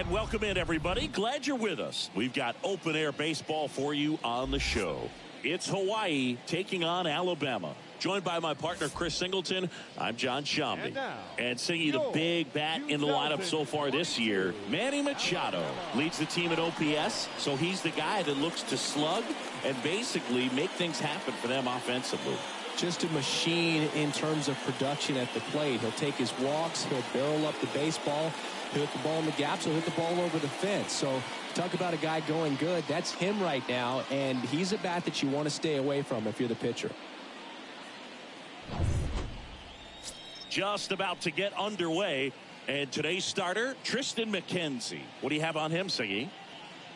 And welcome in, everybody. Glad you're with us. We've got open-air baseball for you on the show. It's Hawaii taking on Alabama. Joined by my partner, Chris Singleton, I'm John Shambi. And Singy, the big bat in the lineup so far this year, Manny Machado leads the team at OPS, so he's the guy that looks to slug and basically make things happen for them offensively. Just a machine in terms of production at the plate. He'll take his walks, he'll barrel up the baseball, he'll hit the ball in the gaps, he'll hit the ball over the fence. So talk about a guy going good. That's him right now, and he's a bat that you want to stay away from if you're the pitcher. Just about to get underway, and today's starter, Tristan McKenzie. What do you have on him, Siggy?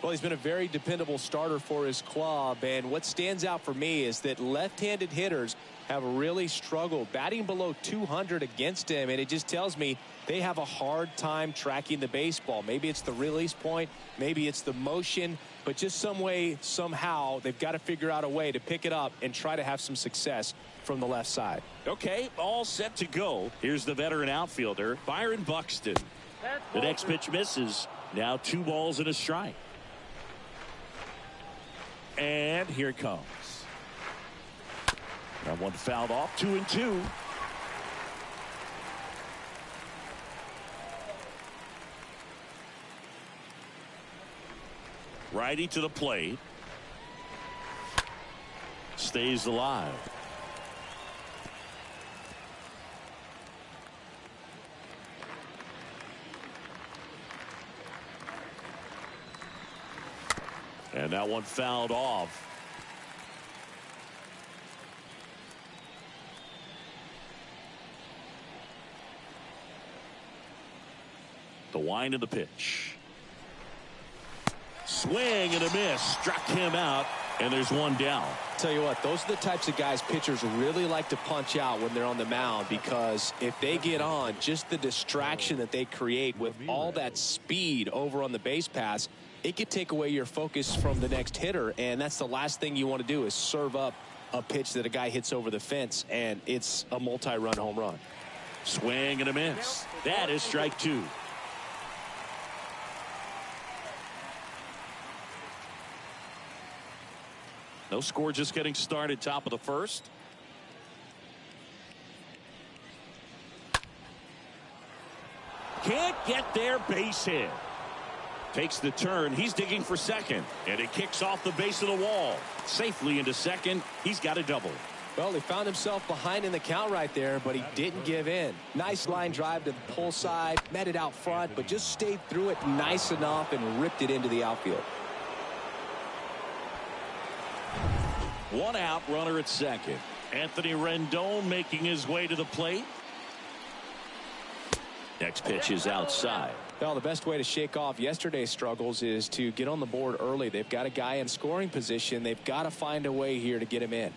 Well, he's been a very dependable starter for his club, and what stands out for me is that left-handed hitters have really struggled batting below 200 against him, and it just tells me they have a hard time tracking the baseball. Maybe it's the release point, maybe it's the motion, but just some way, somehow, they've got to figure out a way to pick it up and try to have some success from the left side. Okay, all set to go. Here's the veteran outfielder, Byron Buxton. The next pitch misses. Now 2 balls and a strike. And here it comes. That one fouled off, 2-2. Righty to the plate. Stays alive. And that one fouled off. The wind of the pitch. Swing and a miss. Struck him out, and there's one down. Tell you what, those are the types of guys pitchers really like to punch out when they're on the mound, because if they get on, just the distraction that they create with all that speed over on the base pass, it could take away your focus from the next hitter, and that's the last thing you want to do is serve up a pitch that a guy hits over the fence, and it's a multi-run home run. Swing and a miss. That is strike 2. No score, just getting started, top of the first. Can't get there, base hit. Takes the turn. He's digging for second, and it kicks off the base of the wall. Safely into second. He's got a double. Well, he found himself behind in the count right there, but he didn't give in. Nice line drive to the pull side, met it out front, but just stayed through it nice enough and ripped it into the outfield. 1 out, runner at second. Anthony Rendon making his way to the plate. Next pitch is outside. Well, the best way to shake off yesterday's struggles is to get on the board early. They've got a guy in scoring position. They've got to find a way here to get him in.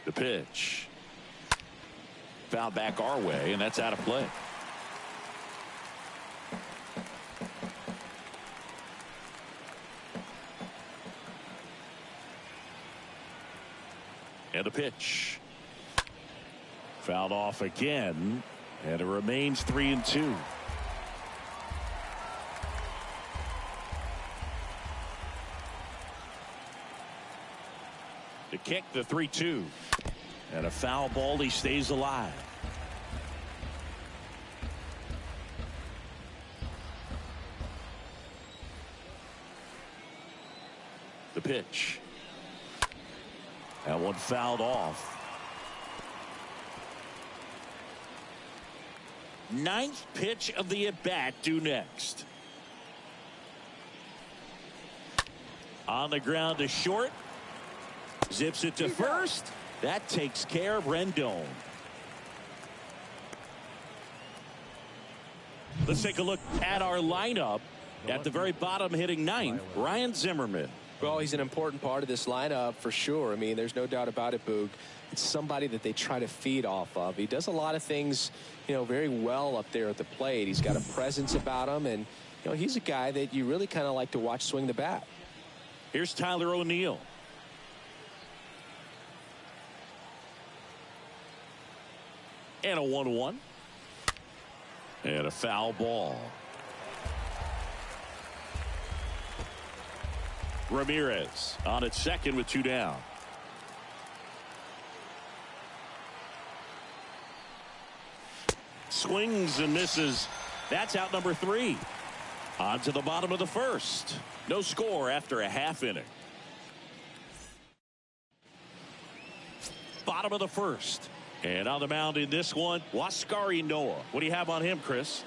The pitch. Foul back our way, and that's out of play. And a pitch. Fouled off again, and it remains 3-2. The kick, the 3-2. And a foul ball, he stays alive. The pitch. That one fouled off. 9th pitch of the at-bat due next. On the ground to short. Zips it to first. That takes care of Rendon. Let's take a look at our lineup. At the very bottom, hitting 9th, Ryan Zimmerman. Well, he's an important part of this lineup for sure. I mean, there's no doubt about it, Boog. It's somebody that they try to feed off of. He does a lot of things, very well up there at the plate. He's got a presence about him, and, he's a guy that you really kind of like to watch swing the bat. Here's Tyler O'Neill. And a 1-1. And a foul ball. Ramirez on at second with 2 down. Swings and misses. That's out number 3. On to the bottom of the first. No score after a half inning. Bottom of the first. And on the mound in this one, Waskari Noah. What do you have on him, Chris?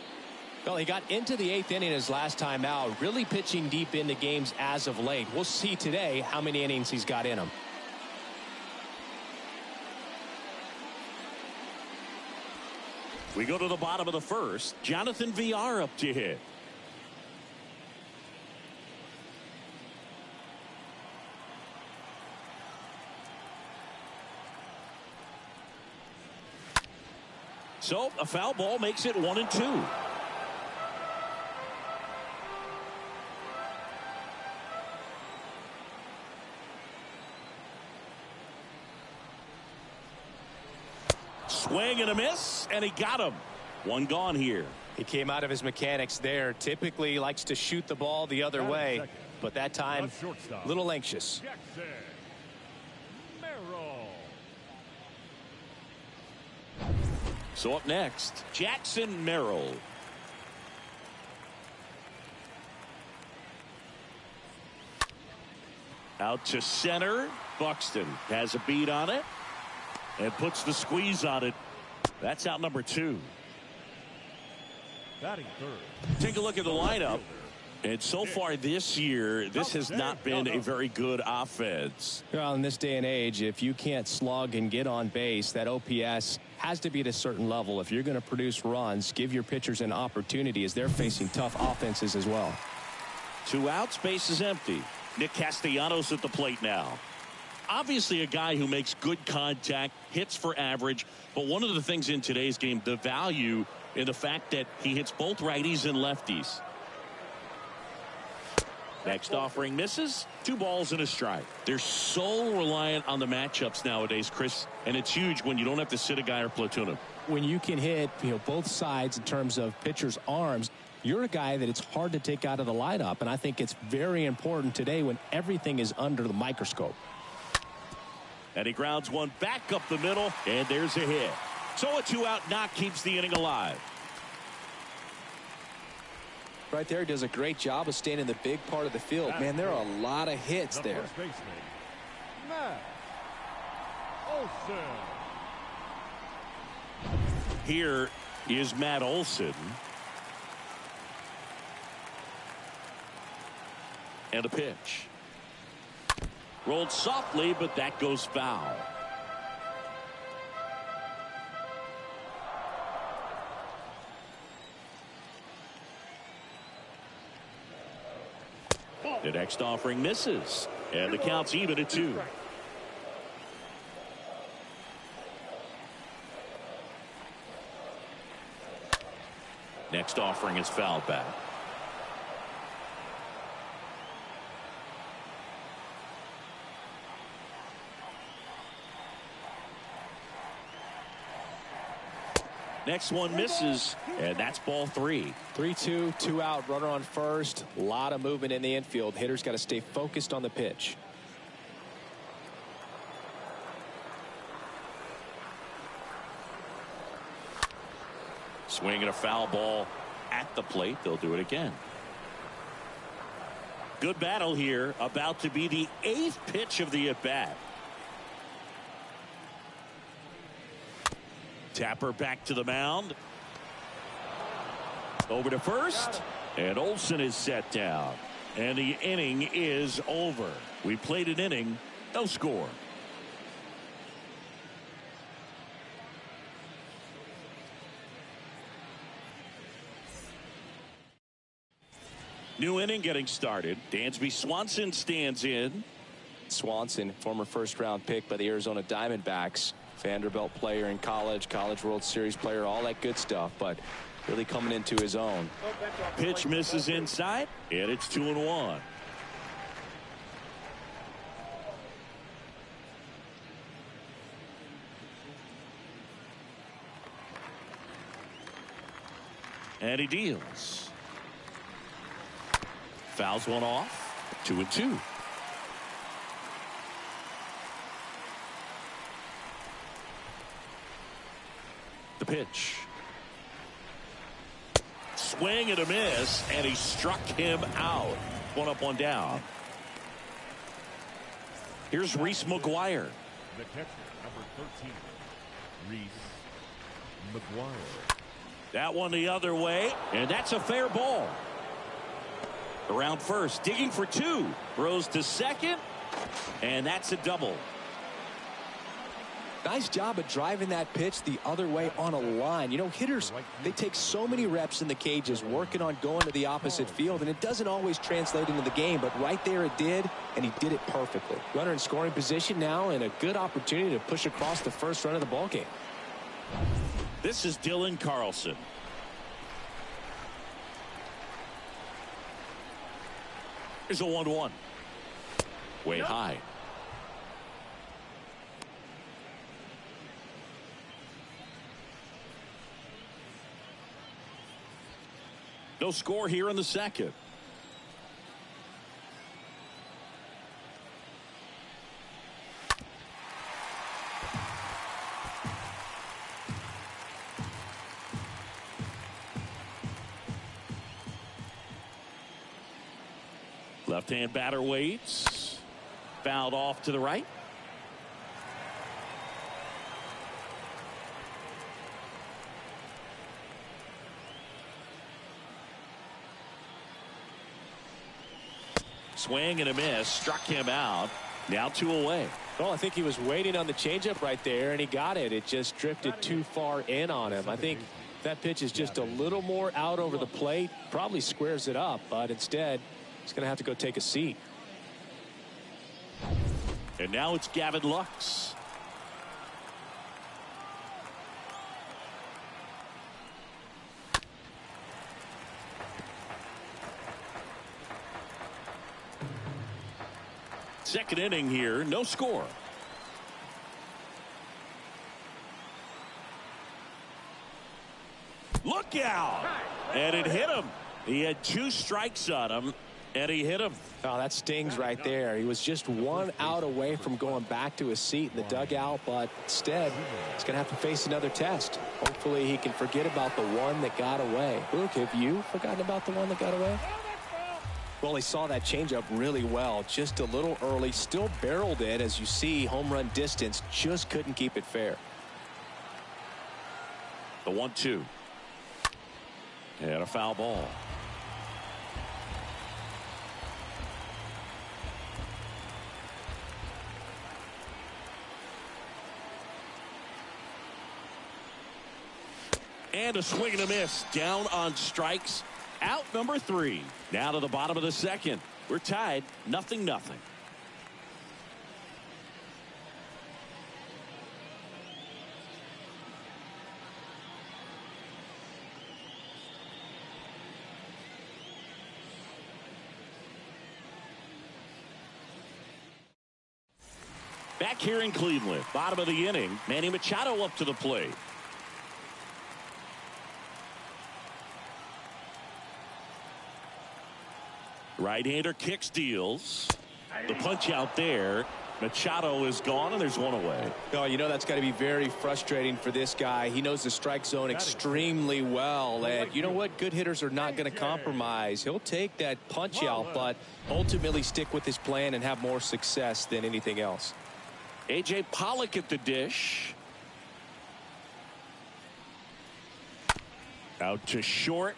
Well, he got into the 8th inning his last time out, really pitching deep into games as of late. We'll see today how many innings he's got in him. We go to the bottom of the first. Jonathan VR up to hit. So a foul ball makes it 1-2. Swing and a miss, and he got him. 1 gone here. He came out of his mechanics there. Typically likes to shoot the ball the other way, but that time a little anxious. So up next, Jackson Merrill. Out to center. Buxton has a beat on it and puts the squeeze on it. That's out number 2. Batting third. Take a look at the lineup. And so far this year, this has not been a very good offense. Well, in this day and age, if you can't slug and get on base, that OPS has to be at a certain level. If you're going to produce runs, give your pitchers an opportunity as they're facing tough offenses as well. 2 outs, base is empty. Nick Castellanos at the plate now. Obviously a guy who makes good contact, hits for average, but one of the things in today's game, the value in the fact that he hits both righties and lefties. Next offering misses. 2 balls and a strike. They're so reliant on the matchups nowadays, Chris, and it's huge when you don't have to sit a guy or platoon him. When you can hit, both sides in terms of pitchers' arms, you're a guy that it's hard to take out of the lineup, and I think it's very important today when everything is under the microscope. And he grounds one back up the middle, and there's a hit. So a 2-out knock keeps the inning alive. Right there, does a great job of staying in the big part of the field. Man, there are a lot of hits there. Here is Matt Olson. And a pitch. Rolled softly, but that goes foul. The next offering misses, and the count's even at 2. Next offering is fouled back. Next one misses, and that's ball 3. 3-2, 2 out, runner on first. A lot of movement in the infield. Hitters got to stay focused on the pitch. Swing and a foul ball at the plate. They'll do it again. Good battle here. About to be the 8th pitch of the at-bat. Tapper back to the mound. Over to first. And Olson is set down. And the inning is over. We played an inning. No score. New inning getting started. Dansby Swanson stands in. Swanson, former first-round pick by the Arizona Diamondbacks. Vanderbilt player in college, College World Series player, all that good stuff, but really coming into his own. Pitch misses inside, and it's 2-1. And he deals. Fouls one off. 2-2. The pitch. Swing and a miss, and he struck him out. One up, one down. Here's Reese McGuire. The catcher, number 13, Reese McGuire. That one the other way, and that's a fair ball. Around first, digging for two. Throws to second, and that's a double. Nice job of driving that pitch the other way on a line. You know, hitters, they take so many reps in the cages working on going to the opposite field, and it doesn't always translate into the game, but right there it did, and he did it perfectly. Runner in scoring position now, and a good opportunity to push across the first run of the ballgame. This is Dylan Carlson. Here's a 1-1. Way high. No score here in the second. Left-hand batter waits. Fouled off to the right. Swing and a miss. Struck him out. Now 2 away. Well, I think he was waiting on the changeup right there, and he got it. It just drifted too far in on him. I think that pitch is just a little more out over the plate. Probably squares it up, but instead, he's going to have to go take a seat. And now it's Gavin Lux. Second inning here, no score. Look out! And it hit him. He had 2 strikes on him, and he hit him. Oh, that stings right there. He was just 1 out away from going back to his seat in the dugout, but instead, he's going to have to face another test. Hopefully, he can forget about the one that got away. Luke, have you forgotten about the one that got away? Well, he saw that changeup really well, just a little early, still barreled it. As you see, home run distance, just couldn't keep it fair. The 1-2. And a foul ball. And a swing and a miss. Down on strikes. Out number 3. Now to the bottom of the second. We're tied 0-0. Back here in Cleveland, bottom of the inning, Manny Machado up to the plate. Right-hander kicks, deals. The punch out there. Machado is gone, and there's 1 away. Oh, you know that's got to be very frustrating for this guy. He knows the strike zone extremely well, and you know what? Good hitters are not going to compromise. He'll take that punch out, but ultimately stick with his plan and have more success than anything else. A.J. Pollock at the dish. Out to short.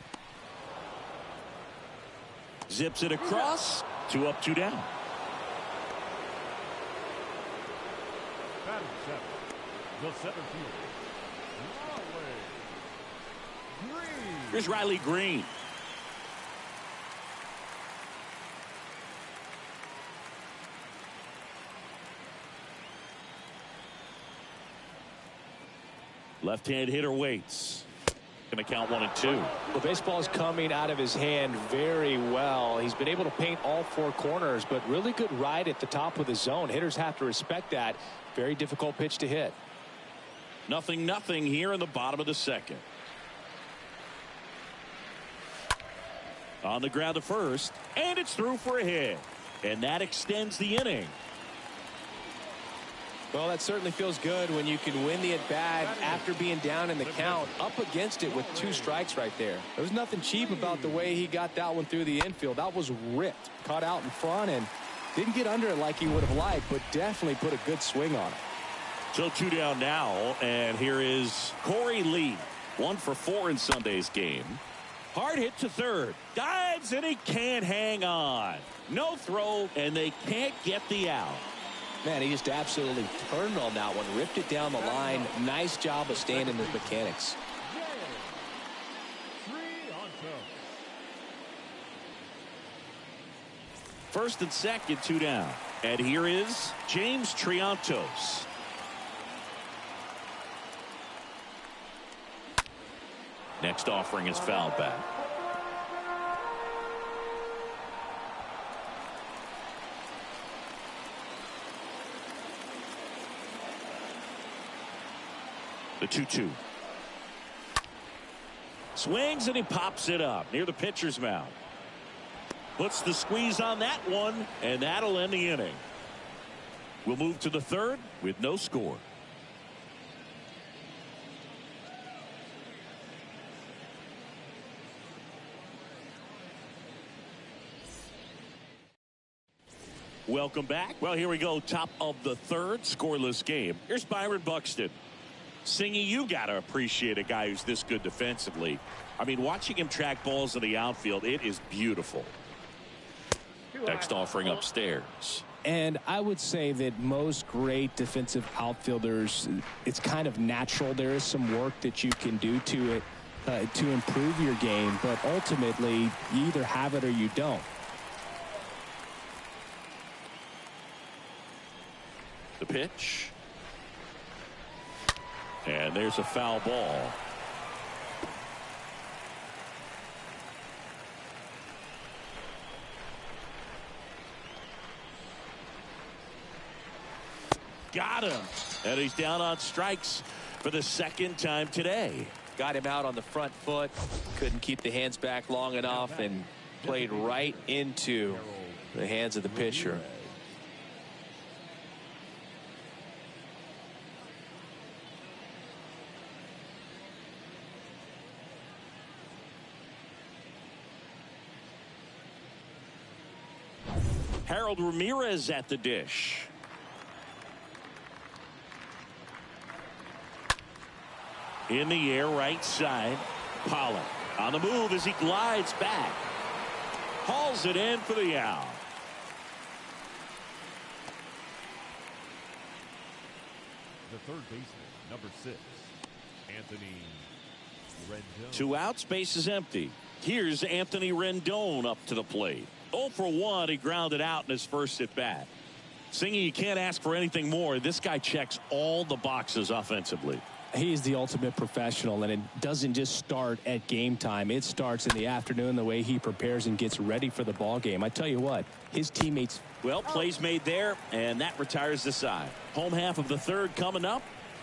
Zips it across. 2 up, 2 down. Batting 7. The center fielder, Green. Here's Riley Green. Left-hand hitter waits. Going to count 1 and 2. Well, baseball is coming out of his hand very well. He's been able to paint all 4 corners, but really good ride at the top of the zone. Hitters have to respect that. Very difficult pitch to hit. 0-0 here in the bottom of the second. On the ground to first, and it's through for a hit. And that extends the inning. Well, that certainly feels good when you can win the at-bat after being down in the count, up against it with 2 strikes right there. There was nothing cheap about the way he got that one through the infield. That was ripped, caught out in front, and didn't get under it like he would have liked, but definitely put a good swing on it. So 2 down now, and here is Corey Lee. 1 for 4 in Sunday's game. Hard hit to third. Dives, and he can't hang on. No throw, and they can't get the out. Man, he just absolutely turned on that one, ripped it down the line. Nice job of staying in his mechanics. First and second, 2 down. And here is James Triantos. Next offering is fouled back. The 2-2. Swings and he pops it up near the pitcher's mound. Puts the squeeze on that one, and that'll end the inning. We'll move to the third with no score. Welcome back. Well, here we go. Top of the third, scoreless game. Here's Byron Buxton. Singy, you got to appreciate a guy who's this good defensively. I mean, watching him track balls in the outfield, it is beautiful. Next offering upstairs. And I would say that most great defensive outfielders, it's kind of natural. There is some work that you can do to it to improve your game, but ultimately you either have it or you don't. The pitch. And there's a foul ball. Got him. And he's down on strikes for the second time today. Got him out on the front foot. Couldn't keep the hands back long enough and played right into the hands of the pitcher. Harold Ramirez at the dish. In the air, right side. Pollock on the move as he glides back. Hauls it in for the out. The third baseman, number 6, Anthony Rendon. 2 outs, base is empty. Here's Anthony Rendon up to the plate. 0 for 1, he grounded out in his first at bat. Singy, you can't ask for anything more. This guy checks all the boxes offensively. He is the ultimate professional, and it doesn't just start at game time. It starts in the afternoon, the way he prepares and gets ready for the ball game. I tell you what, his teammates. Well, plays made there, and that retires the side. Home half of the third coming up.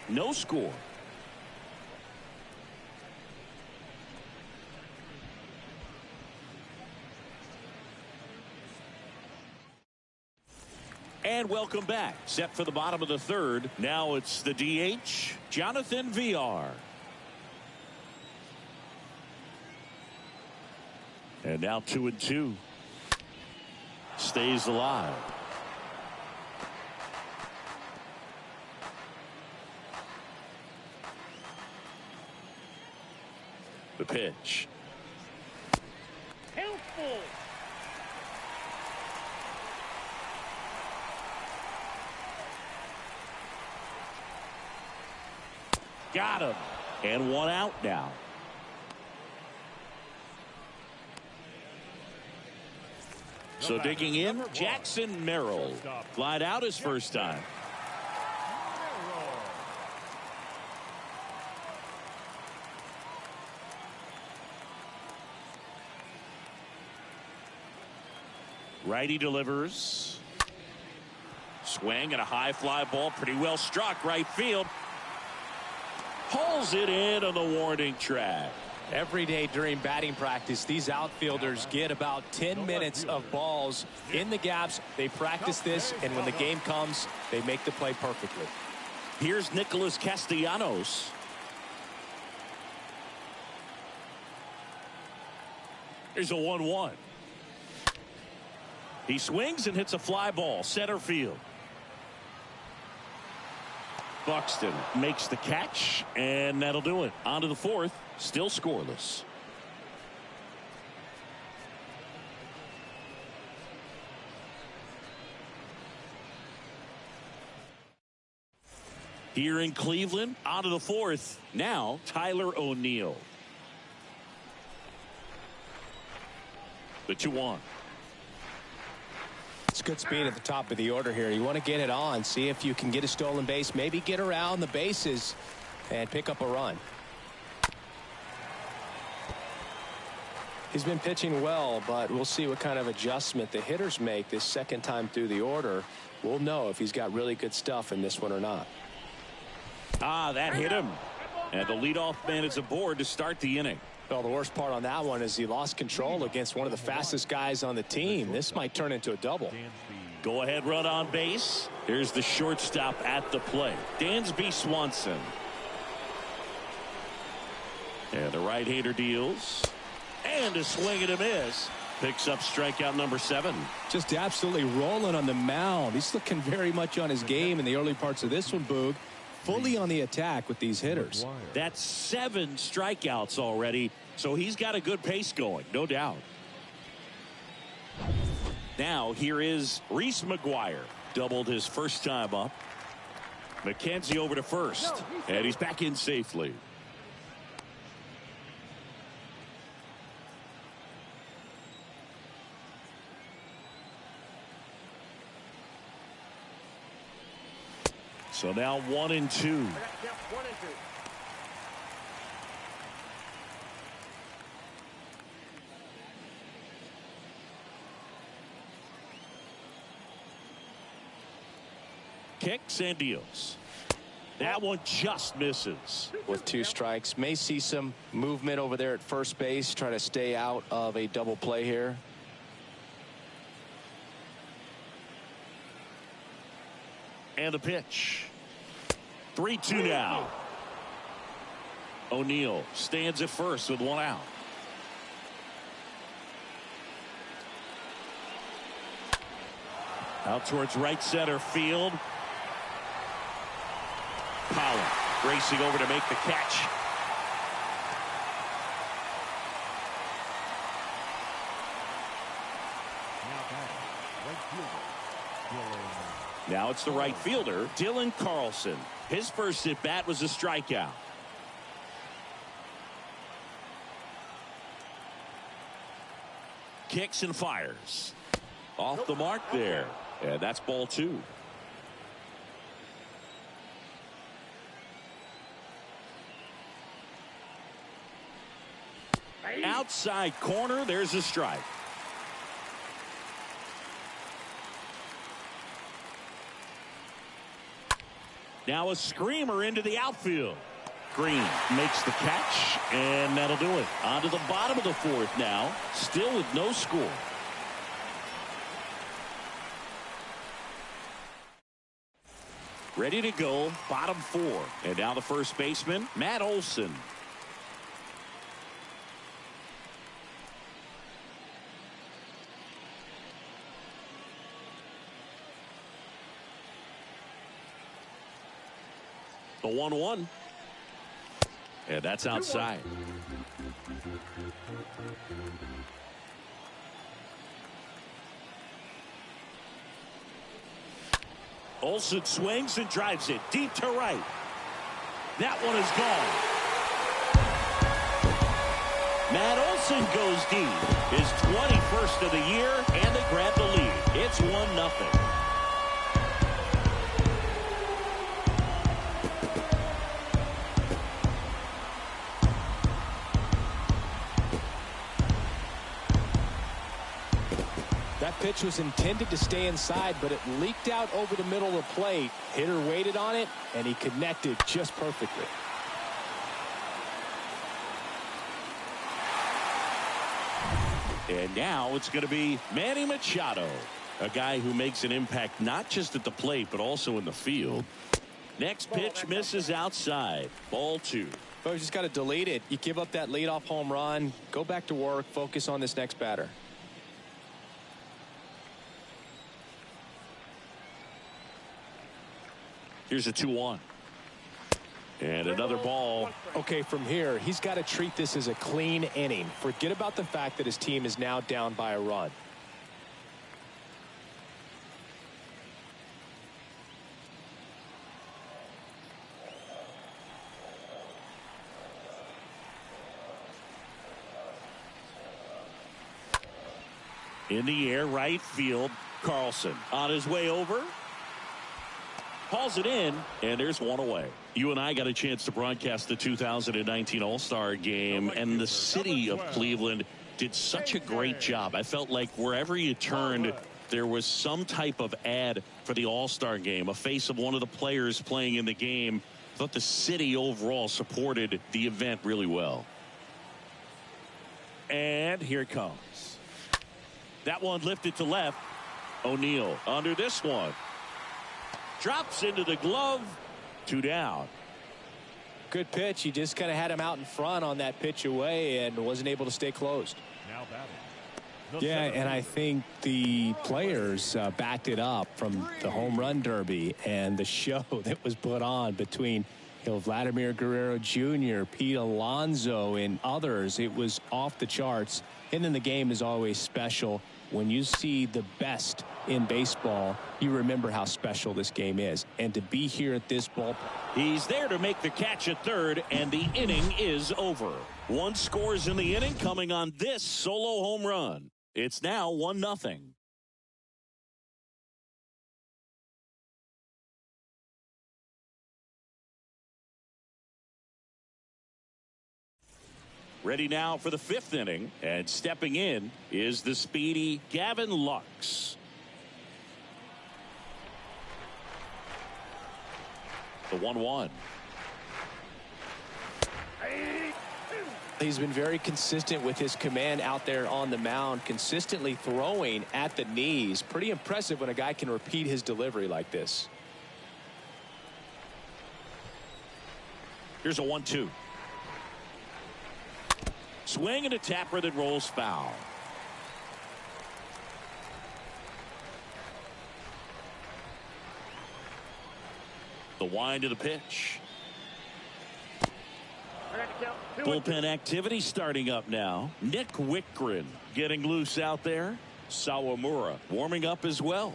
No score. And welcome back. Set for the bottom of the third. Now it's the DH, Jonathan VR. And now 2-2. Stays alive. The pitch. Helpful. Got him. And 1 out now. So digging in, Jackson Merrill. Flied out his first time. Righty delivers. Swing and a high fly ball. Pretty well struck right field. Pulls it in on the warning track. Every day during batting practice, these outfielders get about 10 minutes of balls in the gaps. They practice this, and when the game comes, they make the play perfectly. Here's Nicholas Castellanos. Here's a 1-1. He swings and hits a fly ball, center field. Buxton makes the catch, and that'll do it. On to the fourth, still scoreless. Here in Cleveland, on to the fourth. Now, Tyler O'Neill. The 2-1. It's good speed at the top of the order here. You want to get it on, see if you can get a stolen base, maybe get around the bases and pick up a run. He's been pitching well, but we'll see what kind of adjustment the hitters make this second time through the order. We'll know if he's got really good stuff in this one or not. That hit him. And the leadoff man is aboard to start the inning. Well, the worst part on that one is he lost control against one of the fastest guys on the team. This might turn into a double. Go ahead run on base. Here's the shortstop at the plate, Dansby Swanson. And the right-hander deals. And a swing and a miss. Picks up strikeout number 7. Just absolutely rolling on the mound. He's looking very much on his game in the early parts of this one, Boog. Fully on the attack with these hitters. That's 7 strikeouts already, so he's got a good pace going, no doubt. Now here is Reese McGuire. Doubled his first time up. McKenzie over to first, and he's back in safely. So now 1-2. Kicks and deals. That one just misses. With 2 strikes, may see some movement over there at first base, try to stay out of a double play here. And the pitch. 3-2 now. O'Neill stands at first with 1 out. Out towards right center field. Powell racing over to make the catch. Now it's the right fielder, Dylan Carlson. His first at bat was a strikeout. Kicks and fires. Off the mark there. And that's ball 2. Outside corner, there's a strike. Now a screamer into the outfield. Green makes the catch, and that'll do it. On to the bottom of the fourth now, still with no score. Ready to go, bottom 4. And now the first baseman, Matt Olson. The 1-1. And that's outside. Olson swings and drives it deep to right. That one is gone. Matt Olson goes deep. His 21st of the year, and they grab the lead. It's 1-0. That pitch was intended to stay inside, but it leaked out over the middle of the plate. Hitter waited on it, and he connected just perfectly. And now it's going to be Manny Machado, a guy who makes an impact not just at the plate but also in the field. Next pitch misses outside. Ball 2. Well, you just got to delete it. You give up that leadoff home run, go back to work, focus on this next batter. Here's a 2-1. And another ball. Okay, from here, he's got to treat this as a clean inning. Forget about the fact that his team is now down by a run. In the air, right field. Carlson on his way over. Hauls it in, and there's one away. You and I got a chance to broadcast the 2019 All-Star Game, and the city of Cleveland did such a great job. I felt like wherever you turned, there was some type of ad for the All-Star Game, a face of one of the players playing in the game. I thought the city overall supported the event really well. And here it comes. That one lifted to left. O'Neill under this one. Drops into the glove. 2 down. Good pitch. He just kind of had him out in front on that pitch away and wasn't able to stay closed. Now batting. Yeah, and I think the players backed it up from the home run derby and the show that was put on between Vladimir Guerrero Jr., Pete Alonso, and others. It was off the charts. And then the game is always special. When you see the best in baseball, you remember how special this game is. And to be here at this ballpark. He's there to make the catch at third, and the inning is over. 1 scores in the inning coming on this solo home run. It's now 1-0. Ready now for the 5th inning, and stepping in is the speedy Gavin Lux. The 1-1. He's been very consistent with his command out there on the mound, consistently throwing at the knees. Pretty impressive when a guy can repeat his delivery like this. Here's a 1-2. Swing and a tapper that rolls foul. The wind of the pitch. Bullpen activity starting up now. Nick Wickgren getting loose out there. Sawamura warming up as well.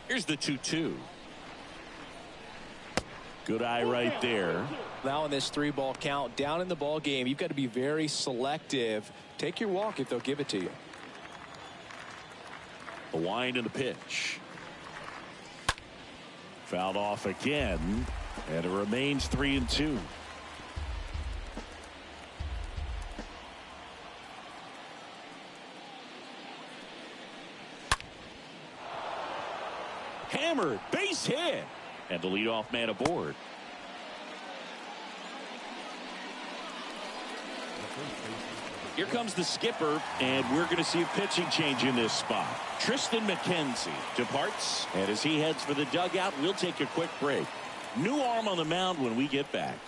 Here's the 2-2. Good eye right there. Now in this 3-ball count, down in the ball game, you've got to be very selective. Take your walk if they'll give it to you. The wind and the pitch. Fouled off again, and it remains 3-2. Hammered, base hit. And the leadoff man aboard. Here comes the skipper, and we're going to see a pitching change in this spot. Tristan McKenzie departs, and as he heads for the dugout, we'll take a quick break. New arm on the mound when we get back.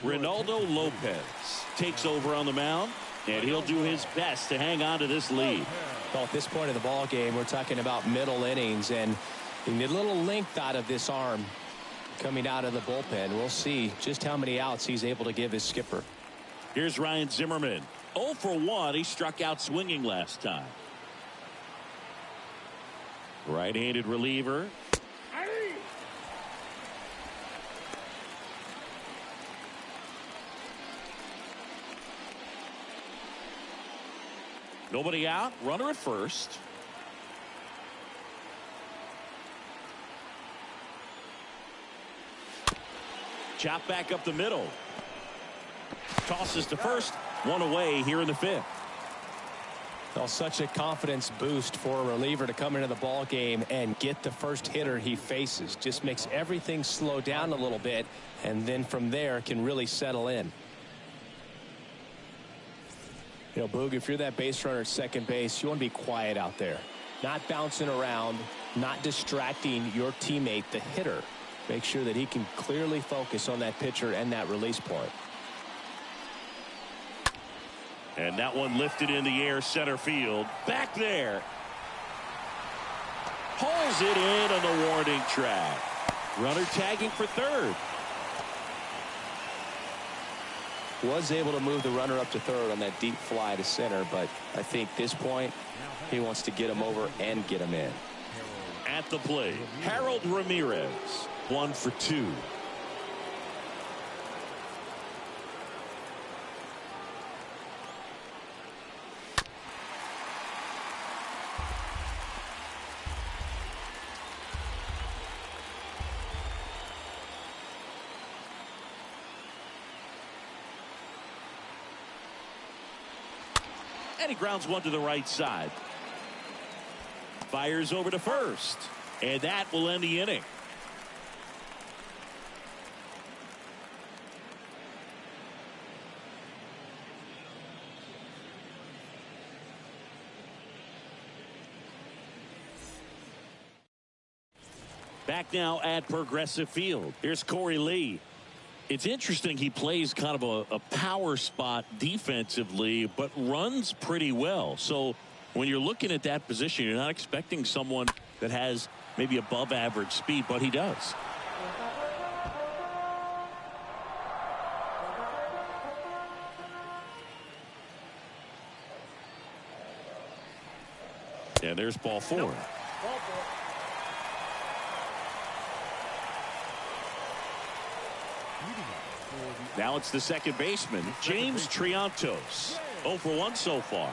Ronaldo Lopez takes over on the mound. And he'll do his best to hang on to this lead. Well, at this point in the ball game, we're talking about middle innings, and you need a little length out of this arm coming out of the bullpen. We'll see just how many outs he's able to give his skipper. Here's Ryan Zimmerman. 0 for 1. He struck out swinging last time. Right-handed reliever. Nobody out. Runner at first. Chop back up the middle. Tosses to first. One away here in the 5th. Well, such a confidence boost for a reliever to come into the ball game and get the first hitter he faces. Just makes everything slow down a little bit, and then from there can really settle in. You know, Boog, if you're that base runner at second base, you want to be quiet out there. Not bouncing around, not distracting your teammate, the hitter. Make sure that he can clearly focus on that pitcher and that release point. And that one lifted in the air, center field. Back there. Hauls it in on the warning track. Runner tagging for third. Was able to move the runner up to third on that deep fly to center, but I think this point he wants to get him over and get him in. At the plate, Harold Ramirez, 1 for 2. And he grounds one to the right side. Fires over to first. And that will end the inning. Back now at Progressive Field. Here's Corey Lee. It's interesting, he plays kind of a power spot defensively, but runs pretty well. So when you're looking at that position, you're not expecting someone that has maybe above average speed, but he does. And there's ball 4. Nope. Now it's the second baseman, James Triantos. 0 for 1 so far.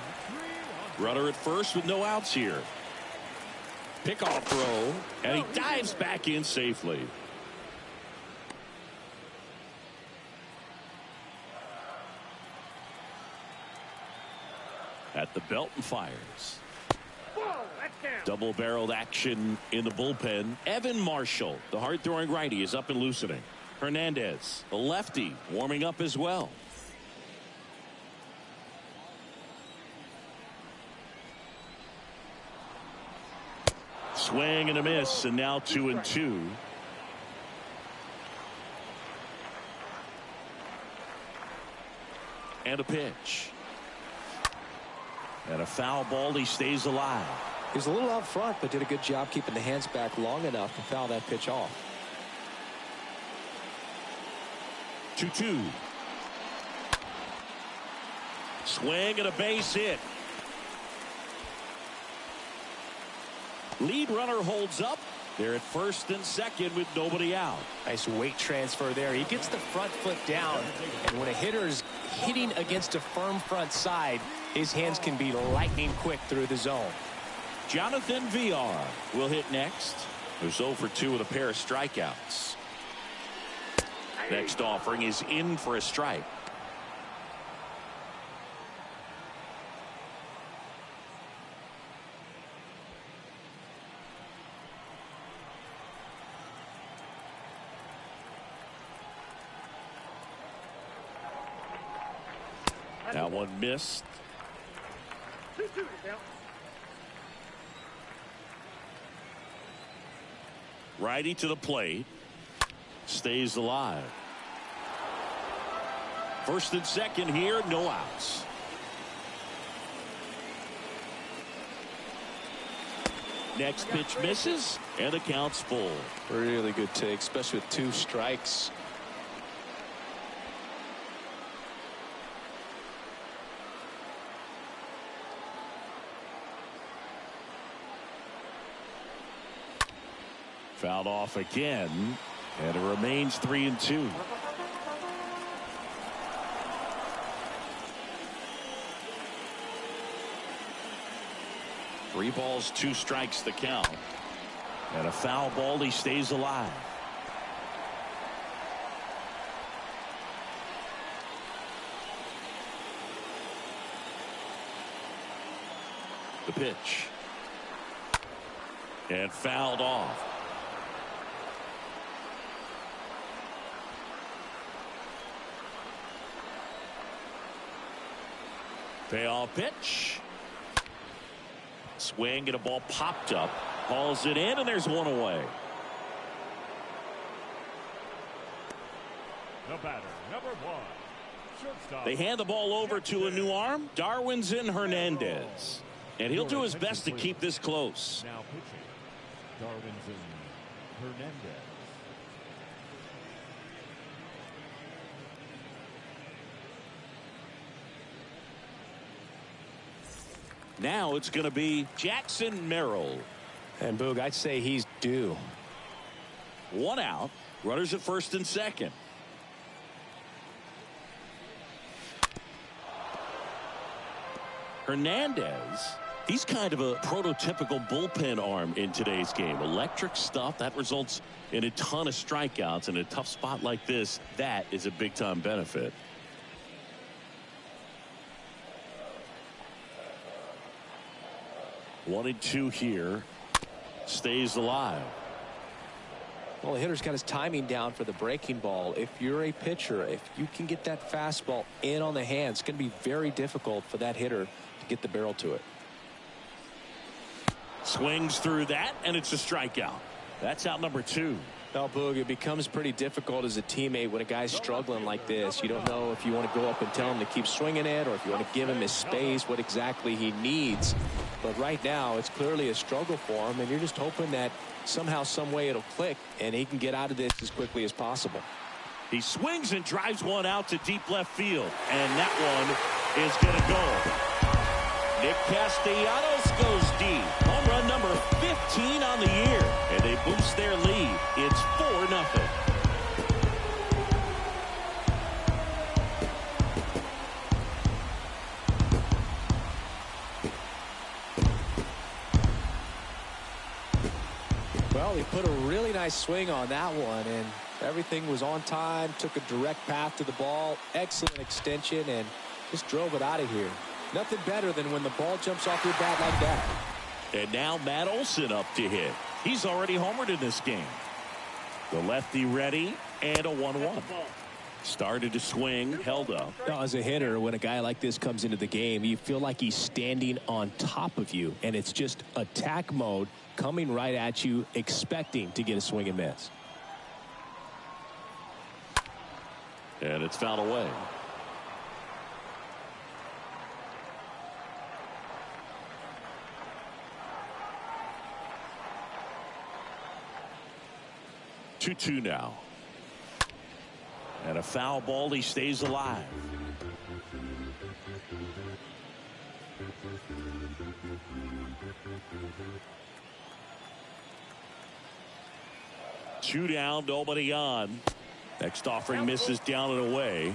Runner at first with no outs here. Pickoff throw, and he dives back in safely. At the belt and fires. Double-barreled action in the bullpen. Evan Marshall, the hard-throwing righty, is up and loosening. Hernandez, the lefty, warming up as well. Swing and a miss, and now 2-2. And a pitch. And a foul ball. He stays alive. He's a little out front, but did a good job keeping the hands back long enough to foul that pitch off. 2-2. Swing and a base hit. Lead runner holds up. They're at first and second with nobody out. Nice weight transfer there. He gets the front foot down, and when a hitter's hitting against a firm front side, his hands can be lightning quick through the zone. Jonathan VR will hit next. Who's 0 for 2 with a pair of strikeouts. Next offering is in for a strike. That one missed. Righty to the plate. Stays alive. First and second here, no outs. Next pitch misses, and the count's full. Really good take, especially with 2 strikes. Fouled off again, and it remains 3-2. Three balls, 2 strikes the count. And a foul ball, he stays alive. The pitch. And fouled off. Payoff pitch. Swing and a ball popped up. Hauls it in, and there's one away. The batter, number 1. Shortstop. They hand the ball over to a new arm, Darwinzon Hernandez. And he'll do his best to keep this close. Now pitching, Darwinzon Hernandez. Now it's going to be Jackson Merrill. And Boog, I'd say he's due. 1 out. Runners at first and second. Hernandez, he's kind of a prototypical bullpen arm in today's game. Electric stuff that results in a ton of strikeouts. In a tough spot like this, that is a big time benefit. One and two here. Stays alive. Well, the hitter's got his timing down for the breaking ball. If you're a pitcher, if you can get that fastball in on the hand, it's going to be very difficult for that hitter to get the barrel to it. Swings through that, and it's a strikeout. That's out number 2. Well, Boog, it becomes pretty difficult as a teammate when a guy's struggling like this. You don't know if you want to go up and tell him to keep swinging it, or if you want to give him his space, what exactly he needs. But right now, it's clearly a struggle for him, and you're just hoping that somehow, some way it'll click, and he can get out of this as quickly as possible. He swings and drives one out to deep left field, and that one is going to go. Nick Castellanos goes deep. Home run number 15 on the year, and they boost their lead. It's 4-0. Well, he put a really nice swing on that one, and everything was on time, took a direct path to the ball, excellent extension, and just drove it out of here. Nothing better than when the ball jumps off your bat like that. And now Matt Olson up to hit. He's already homered in this game. The lefty ready, and a 1-1. Started to swing, held up. Now, as a hitter, when a guy like this comes into the game, you feel like he's standing on top of you, and it's just attack mode coming right at you, expecting to get a swing and miss. And it's fouled away. Two now. And a foul ball. He stays alive. Two down, nobody on. Next offering misses down and away.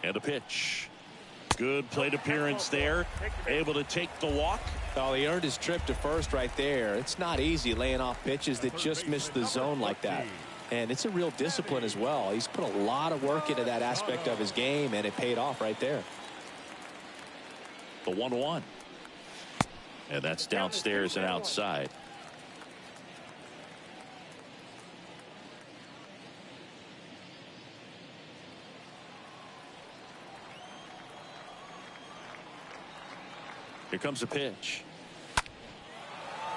And a pitch. Good plate appearance there. Able to take the walk. Oh, he earned his trip to first right there. It's not easy laying off pitches that just miss the zone like that. And it's a real discipline as well. He's put a lot of work into that aspect of his game, and it paid off right there. The 1-1. And that's downstairs and outside. Here comes a pitch.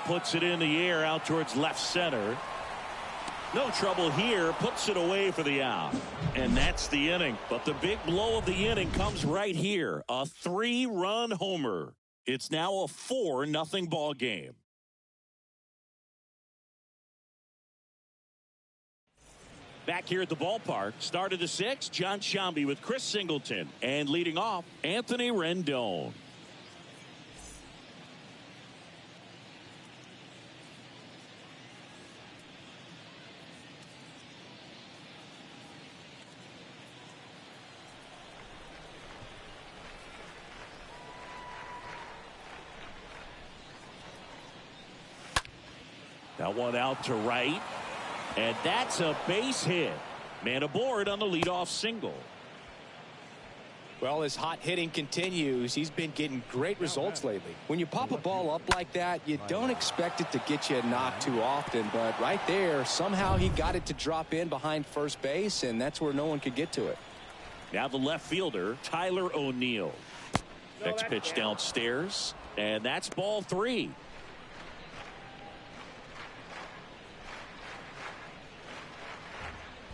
Puts it in the air out towards left center. No trouble here. Puts it away for the out. And that's the inning. But the big blow of the inning comes right here. A 3-run homer. It's now a 4-0 ball game. Back here at the ballpark, start of the 6th, John Sciambi with Chris Singleton. And leading off, Anthony Rendon. That one out to right. And that's a base hit. Man aboard on the leadoff single. Well, his hot hitting continues. He's been getting great results lately. When you pop a ball up like that, you don't expect it to get you a knock too often. But right there, somehow he got it to drop in behind first base, and that's where no one could get to it. Now the left fielder, Tyler O'Neill. Next pitch downstairs, and that's ball 3.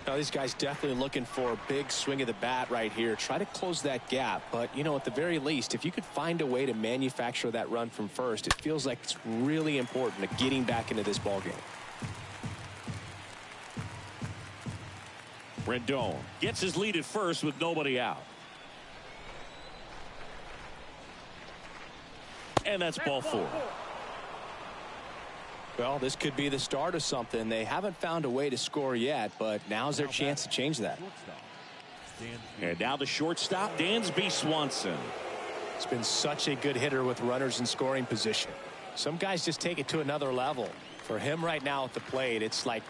Now, these guys definitely looking for a big swing of the bat right here. Try to close that gap. But, you know, at the very least, if you could find a way to manufacture that run from first, it feels like it's really important to getting back into this ball game. Rendon gets his lead at first with nobody out. And that's ball 4. Well, this could be the start of something. They haven't found a way to score yet, but now's their chance to change that. And now the shortstop, Dansby Swanson. It's been such a good hitter with runners in scoring position. Some guys just take it to another level. For him right now at the plate, it's like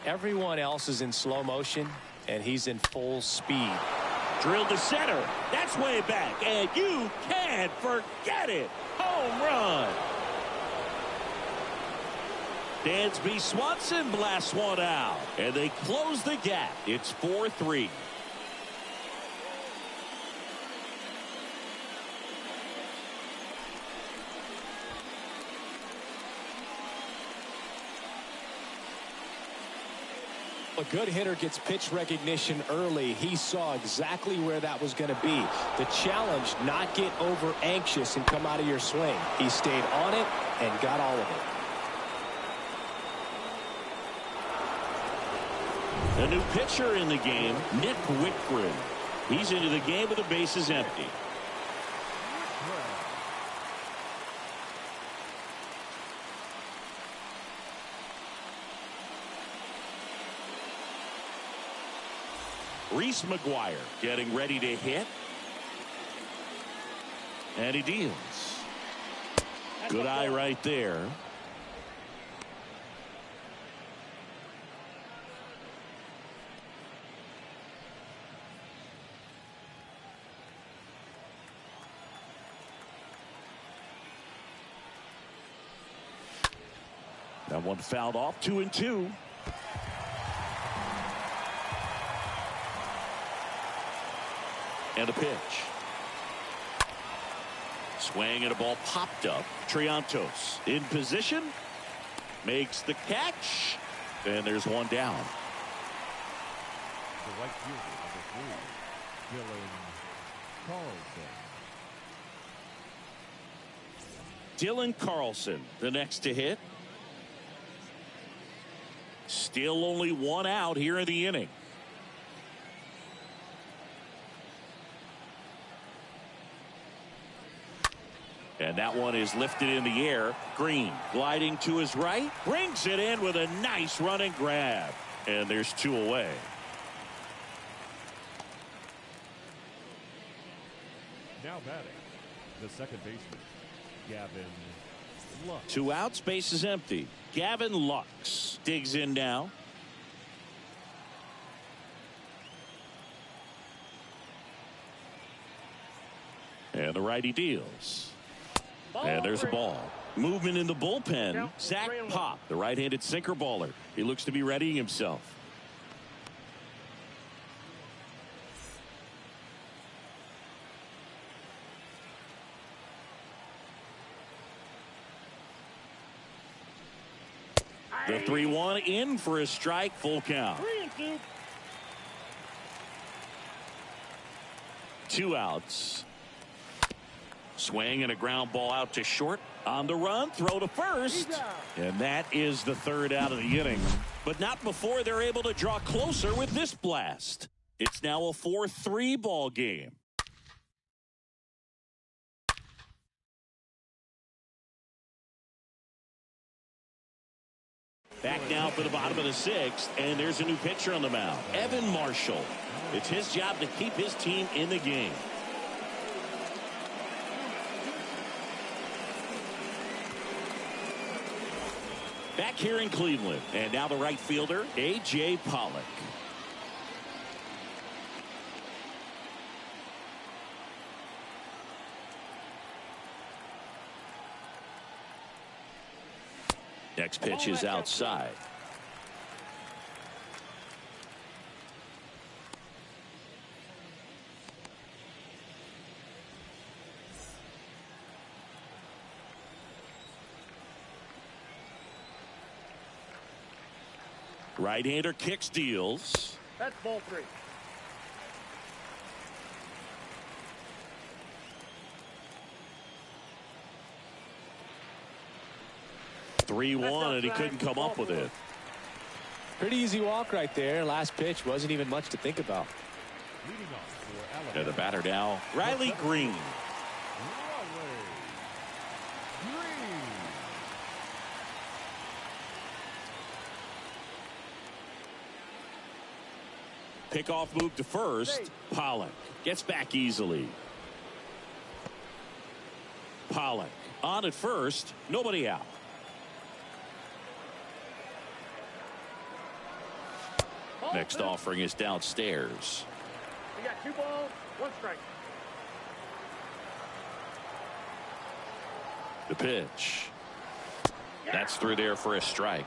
everyone else is in slow motion, and he's in full speed. Drilled to center. That's way back, and you can't forget it. Home run. Dansby Swanson blasts one out, and they close the gap. It's 4-3. A good hitter gets pitch recognition early. He saw exactly where that was going to be. The challenge, not get over anxious and come out of your swing. He stayed on it and got all of it. A new pitcher in the game, Nick Wickren. He's into the game with the bases empty. Reese McGuire getting ready to hit. And he deals. Good eye right there. That one fouled off. 2-2. And a pitch. Swing and a ball popped up. Triantos in position. Makes the catch. And there's one down. The right fielder, number 3, Dylan Carlson. Dylan Carlson, the next to hit. Still only one out here in the inning. And that one is lifted in the air. Green gliding to his right. Brings it in with a nice running grab. And there's 2 away. Now batting, the second baseman, Gavin Lux. 2 outs, base is empty. Gavin Lux digs in now. And the righty deals. And there's a ball. Movement in the bullpen. Zach Pop, the right-handed sinker baller. He looks to be readying himself. The 3-1 in for a strike, full count. 2 outs. Swing and a ground ball out to short. On the run, throw to first. And that is the 3rd out of the inning. But not before they're able to draw closer with this blast. It's now a 4-3 ball game. Back now for the bottom of the 6th, and there's a new pitcher on the mound, Evan Marshall. It's his job to keep his team in the game. Back here in Cleveland. And now the right fielder, A.J. Pollock. Next pitch is outside. Right-hander kicks, deals. That's ball 3. 3-1, and he couldn't come up with it. Pretty easy walk right there. Last pitch wasn't even much to think about. Leading off for Alabama. And the batter now, Riley Green. Pickoff move to first. Pollock gets back easily. Pollock on at first. Nobody out. Next offering is downstairs. We got 2 balls, 1 strike. The pitch. That's through there for a strike.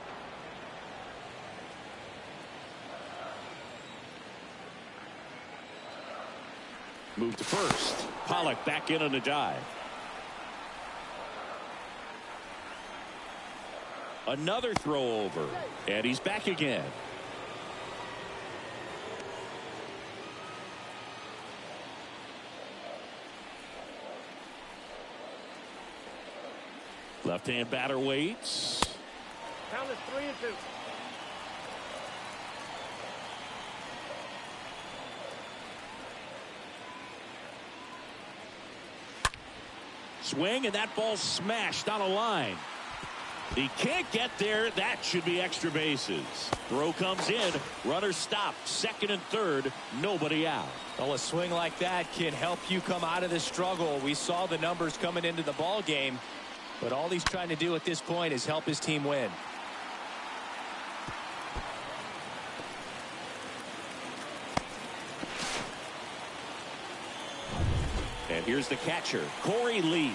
Move to first. Pollock back in on a dive. Another throw over. And he's back again. Left-hand batter waits. Count is 3-2. Swing, and that ball smashed on a line. He can't get there. That should be extra bases. Throw comes in. Runner stopped. Second and third. Nobody out. Well, a swing like that can help you come out of this struggle. We saw the numbers coming into the ball game, but all he's trying to do at this point is help his team win. And here's the catcher, Corey Lee.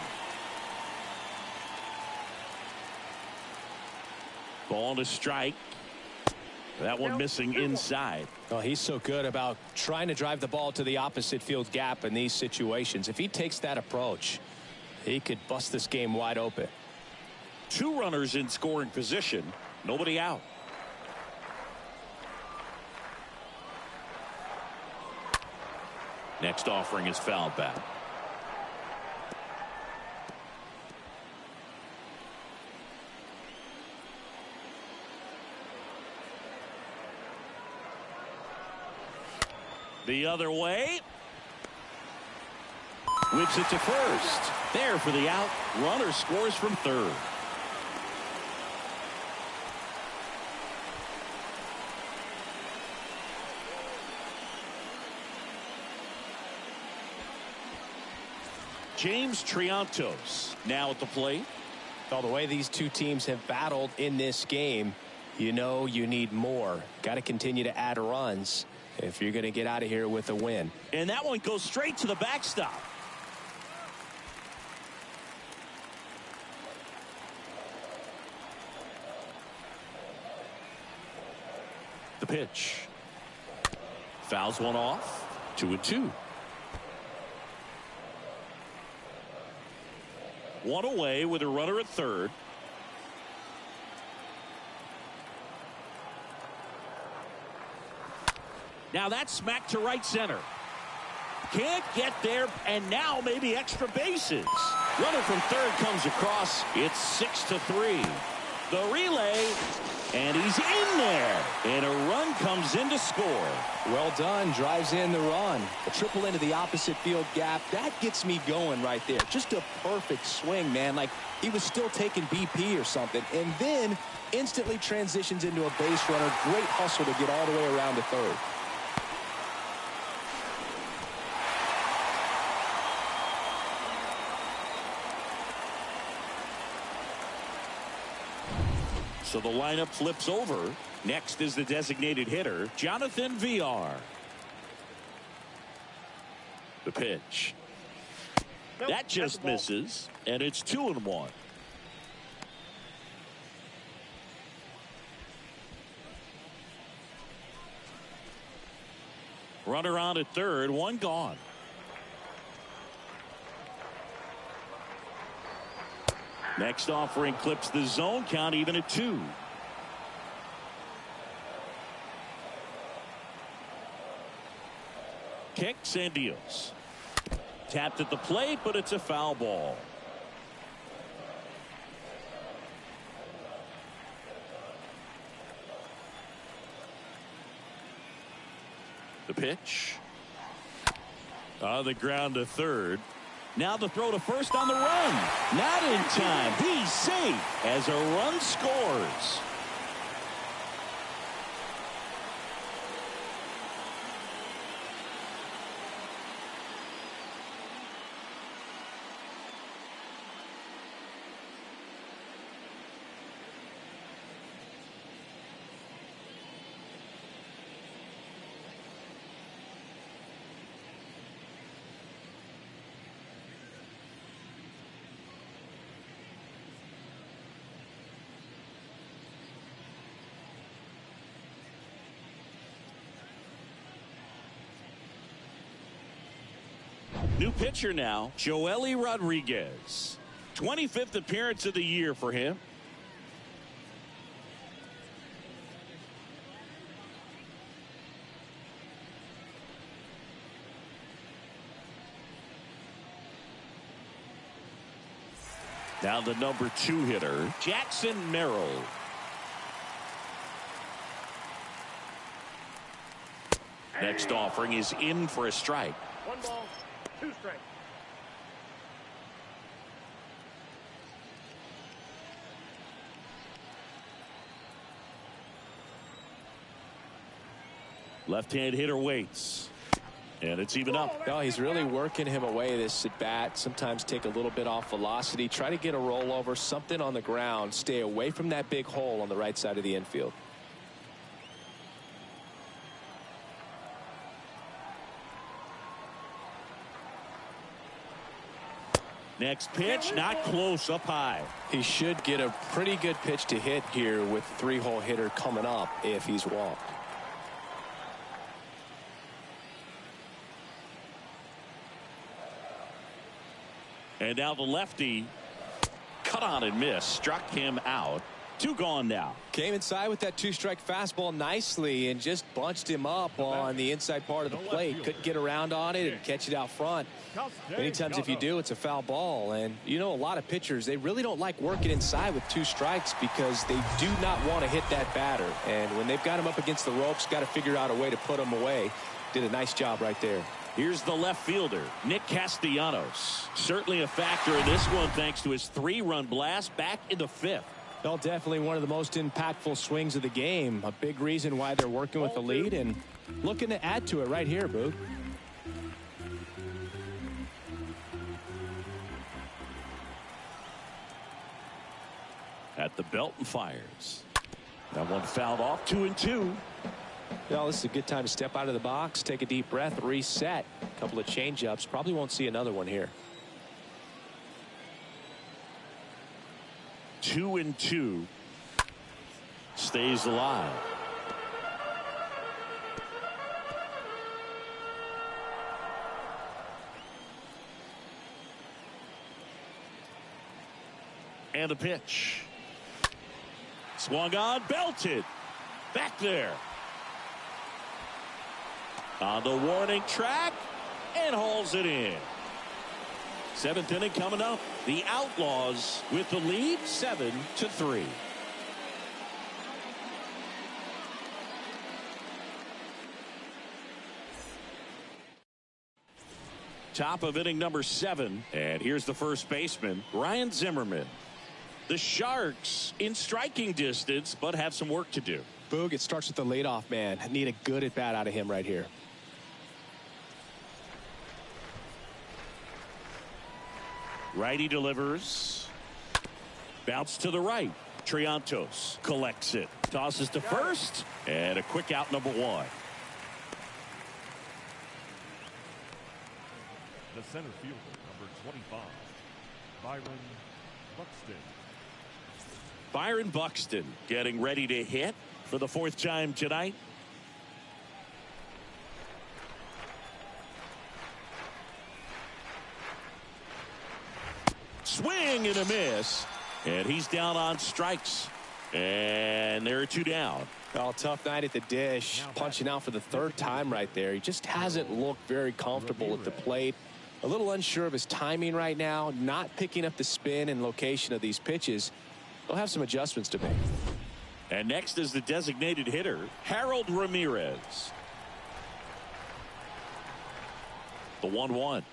Ball to strike. That one missing inside. Well, he's so good about trying to drive the ball to the opposite field gap in these situations. If he takes that approach, he could bust this game wide open. 2 runners in scoring position. Nobody out. Next offering is fouled back. The other way. Whips it to first. There for the out. Runner scores from third. James Triantos now at the plate. Well, the way these two teams have battled in this game, you know you need more. Got to continue to add runs if you're going to get out of here with a win. And that one goes straight to the backstop. The pitch. Fouls one off. 2-2. One away with a runner at third. Now that's smacked to right center. Can't get there, and now maybe extra bases. Runner from third comes across. It's 6-3. The relay, and he's in there. And a run comes in to score. Well done. Drives in the run. A triple into the opposite field gap. That gets me going right there. Just a perfect swing, man. Like he was still taking BP or something. And then instantly transitions into a base runner. Great hustle to get all the way around to third. So the lineup flips over. Next is the designated hitter, Jonathan VR. The pitch. Nope, That just misses, and it's 2-1. Runner on at third, one gone. Next offering clips the zone, count even at 2. Kicks and deals. Tapped at the plate, but it's a foul ball. The pitch. On the ground to third. Now the throw to first on the run. Not in time. He's safe as a run scores. New pitcher now, Joely Rodriguez. 25th appearance of the year for him. Now the number 2 hitter, Jackson Merrill. Next offering is in for a strike. 1 ball, 2 strikes. Left-hand hitter waits. And it's even up. No, he's really working him away this at bat. Sometimes take a little bit off velocity. Try to get a rollover, something on the ground. Stay away from that big hole on the right side of the infield. Next pitch, not close, up high. He should get a pretty good pitch to hit here with 3-hole hitter coming up if he's walked. And now the lefty cut on and missed, struck him out. 2 gone now. Came inside with that 2-strike fastball nicely and just bunched him up on the inside part of the plate. Couldn't get around on it and catch it out front. Many times if you do, it's a foul ball. And you know, a lot of pitchers, they really don't like working inside with 2 strikes because they do not want to hit that batter. And when they've got him up against the ropes, got to figure out a way to put him away. Did a nice job right there. Here's the left fielder, Nick Castellanos. Certainly a factor in this one thanks to his 3-run blast back in the 5th. Well, definitely one of the most impactful swings of the game. A big reason why they're working with the lead and looking to add to it right here, Boog. At the belt and fires. That one fouled off, 2-2. Well, this is a good time to step out of the box, take a deep breath, reset. A couple of change-ups. Probably won't see another one here. 2-2. Stays alive. And a pitch. Swung on, belted. Back there. On the warning track and hauls it in. 7th inning coming up. The Outlaws with the lead 7-3. Top of inning number 7. And here's the first baseman, Ryan Zimmerman. The Sharks in striking distance, but have some work to do. Boog, it starts with the leadoff man. Need a good at bat out of him right here. Righty delivers. Bounce to the right. Triantos collects it. Tosses to first. And a quick out, number one. The center fielder, number 25, Byron Buxton. Byron Buxton getting ready to hit for the fourth time tonight. Swing and a miss. And he's down on strikes. And there are two down. Well, tough night at the dish. Punching out for the third time right there. He just hasn't looked very comfortable at the plate. A little unsure of his timing right now. Not picking up the spin and location of these pitches. They'll have some adjustments to make. And next is the designated hitter, Harold Ramirez. The 1-1.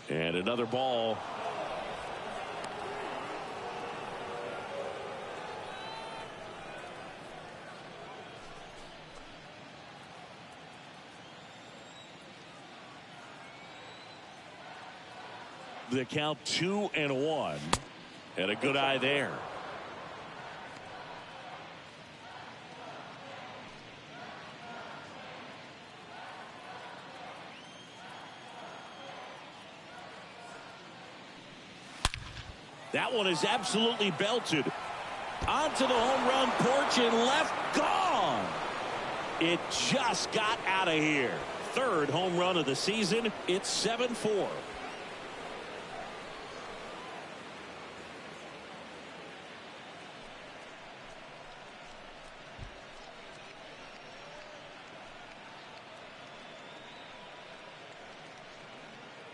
And another ball. The count 2-1. And a good eye there. That one is absolutely belted. Onto the home run porch and left. Gone. It just got out of here. Third home run of the season. It's 7-4.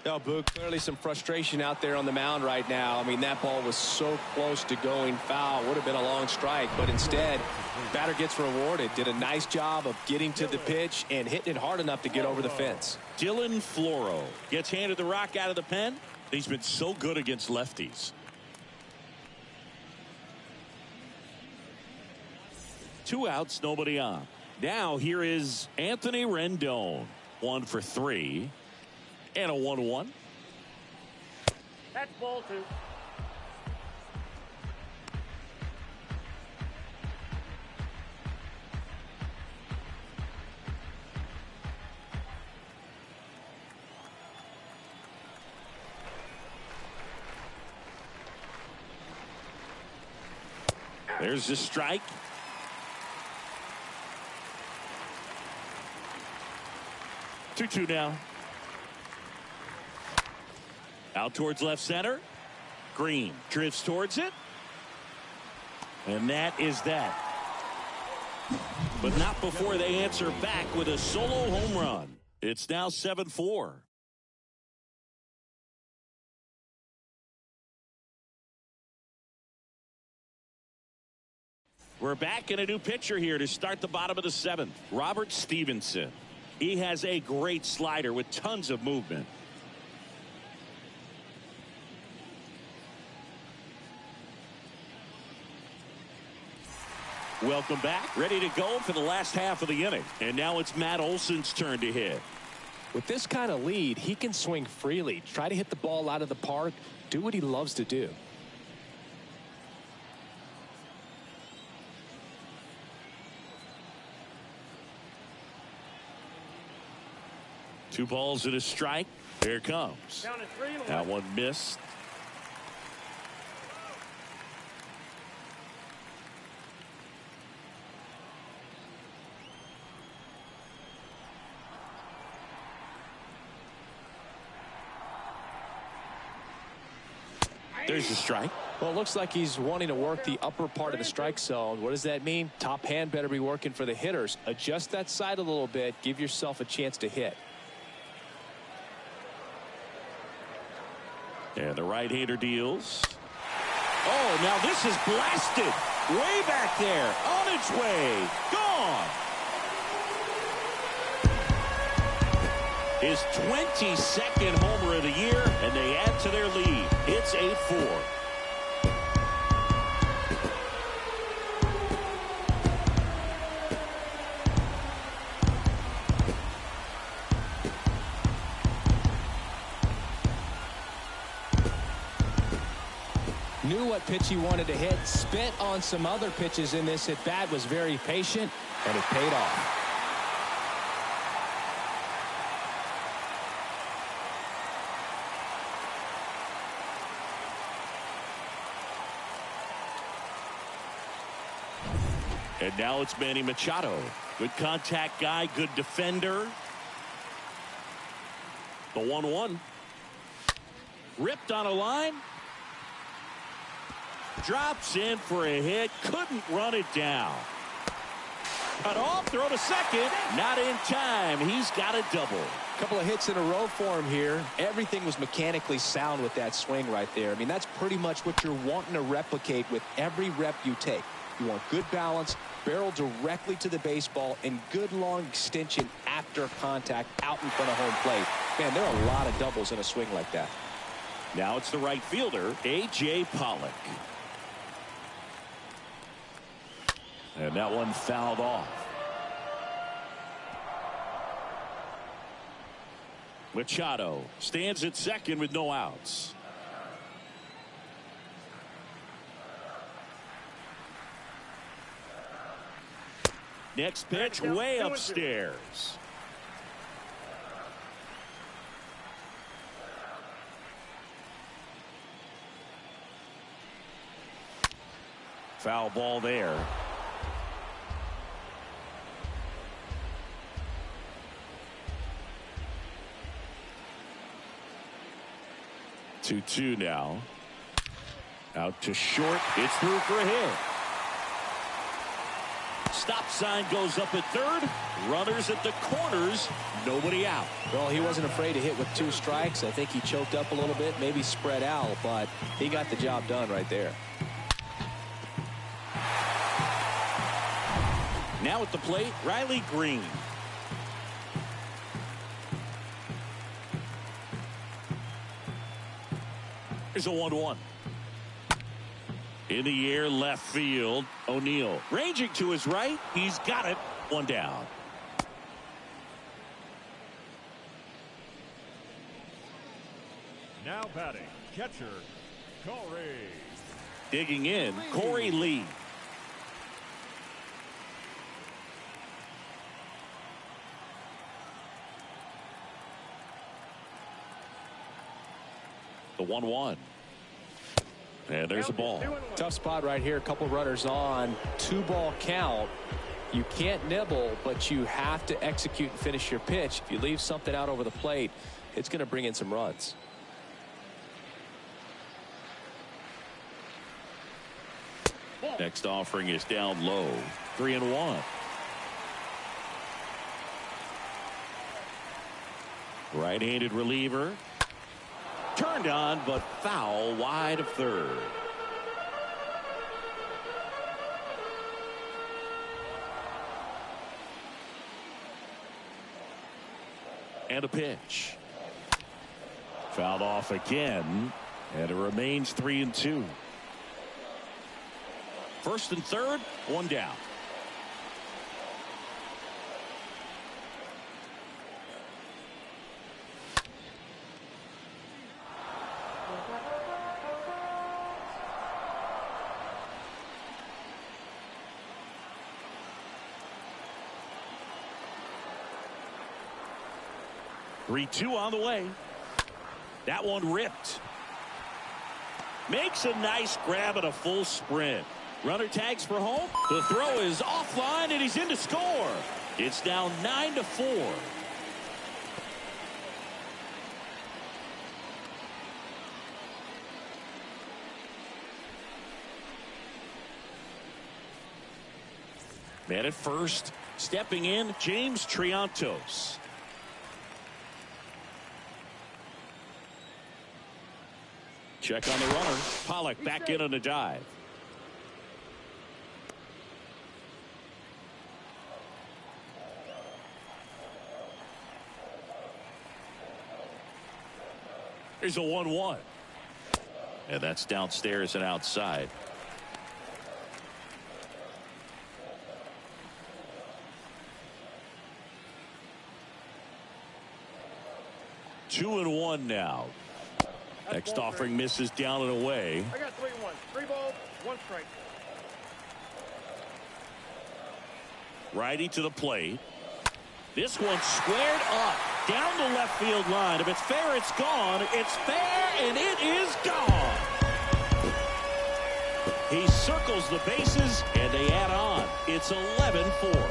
No, Boog, clearly some frustration out there on the mound right now. I mean, that ball was so close to going foul. Would have been a long strike, but instead, batter gets rewarded. Did a nice job of getting to the pitch and hitting it hard enough to get over the fence. Dylan Floro gets handed the rock out of the pen. He's been so good against lefties. Two outs, nobody on. Now here is Anthony Rendon. 1 for 3. And a 1-1. That's ball 2. There's the strike. Two now. Out towards left center. Green drifts towards it. And that is that. But not before they answer back with a solo home run. It's now 7-4. We're back in a new pitcher here to start the bottom of the 7th. Robert Stevenson. He has a great slider with tons of movement. Welcome back. Ready to go for the last half of the inning. And now it's Matt Olson's turn to hit. With this kind of lead, he can swing freely. Try to hit the ball out of the park. Do what he loves to do. Two balls and a strike. Here it comes. Down to 3. That one missed. There's the strike. Well, it looks like he's wanting to work the upper part of the strike zone. What does that mean? Top hand better be working for the hitters. Adjust that side a little bit. Give yourself a chance to hit. And the right-hander deals. Oh, now this is blasted. Way back there. On its way. Gone. His 22nd homer of the year, and they add to their lead. It's 8-4. Knew what pitch he wanted to hit, spent on some other pitches in this at bat, was very patient, and it paid off. And now it's Manny Machado. Good contact guy, good defender. The 1-1. Ripped on a line. Drops in for a hit. Couldn't run it down. Cut off, throw to second. Not in time. He's got a double. Couple of hits in a row for him here. Everything was mechanically sound with that swing right there. I mean, that's pretty much what you're wanting to replicate with every rep you take. You want good balance, barrel directly to the baseball, and good long extension after contact out in front of home plate. Man, there are a lot of doubles in a swing like that. Now it's the right fielder, A.J. Pollock. And that one fouled off. Machado stands at second with no outs. Next pitch way upstairs. Foul ball there. Two now. Out to short. It's through for a hit. Stop sign goes up at third. Runners at the corners. Nobody out. Well, he wasn't afraid to hit with 2 strikes. I think he choked up a little bit, maybe spread out, but he got the job done right there. Now at the plate, Riley Green. Here's a 1-1. In the air, left field. O'Neill ranging to his right. He's got it. 1 down. Now batting, catcher, Corey. Digging in, Corey Lee. The 1-1. And there's a ball. Tough spot right here. A couple runners on. 2-ball count. You can't nibble, but you have to execute and finish your pitch. If you leave something out over the plate, it's going to bring in some runs. Next offering is down low. 3-1. Right-handed reliever. Turned on, but foul wide of third. And a pitch. Fouled off again, and it remains 3-2. First and third, 1 down. Three-two on the way. That one ripped. Makes a nice grab at a full sprint. Runner tags for home. The throw is offline, and he's in to score. It's now 9-4. Man at first, stepping in, James Triantos. Check on the runner. Pollock back in on a dive. Here's a 1-1. And that's downstairs and outside. Two and one now. Next offering misses down and away. I got 3-1. One strike. Righty to the plate. This one squared up down the left field line. If it's fair, it's gone. It's fair, and it is gone. He circles the bases, and they add on. It's 11-4.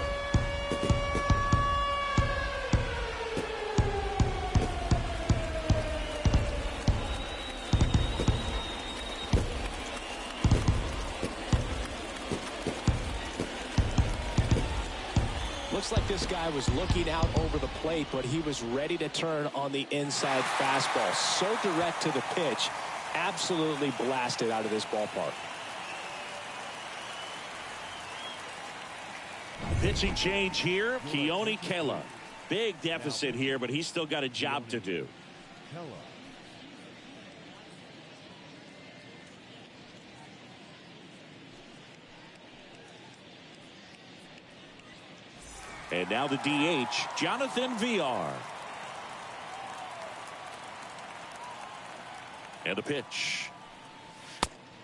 Looks like this guy was looking out over the plate, but he was ready to turn on the inside fastball. So direct to the pitch, absolutely blasted out of this ballpark. Pitching change here, Keone Kela. Big deficit here, but he's still got a job to do. And now the DH, Jonathan VR. And the pitch.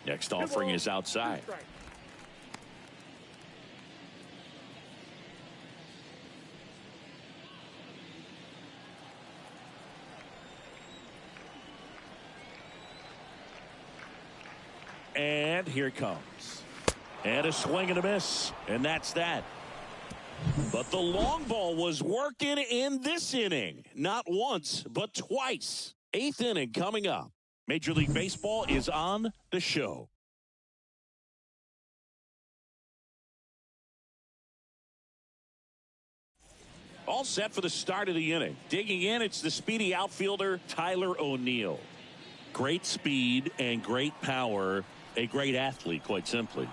Next offering is outside. And here it comes. And a swing and a miss. And that's that. But the long ball was working in this inning. Not once, but twice. 8th inning coming up. Major League Baseball is on the show. All set for the start of the inning. Digging in, it's the speedy outfielder, Tyler O'Neill. Great speed and great power. A great athlete, quite simply.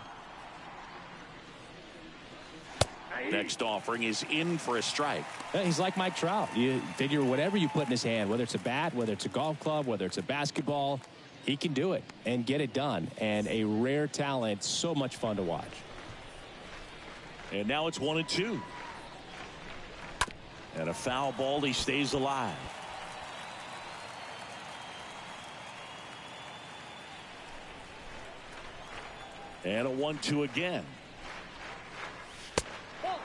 Next offering is in for a strike. He's like Mike Trout. You figure whatever you put in his hand, whether it's a bat, whether it's a golf club, whether it's a basketball, he can do it and get it done. And a rare talent, so much fun to watch. And now it's 1-2. And a foul ball, he stays alive. And a 1-2 again. Ball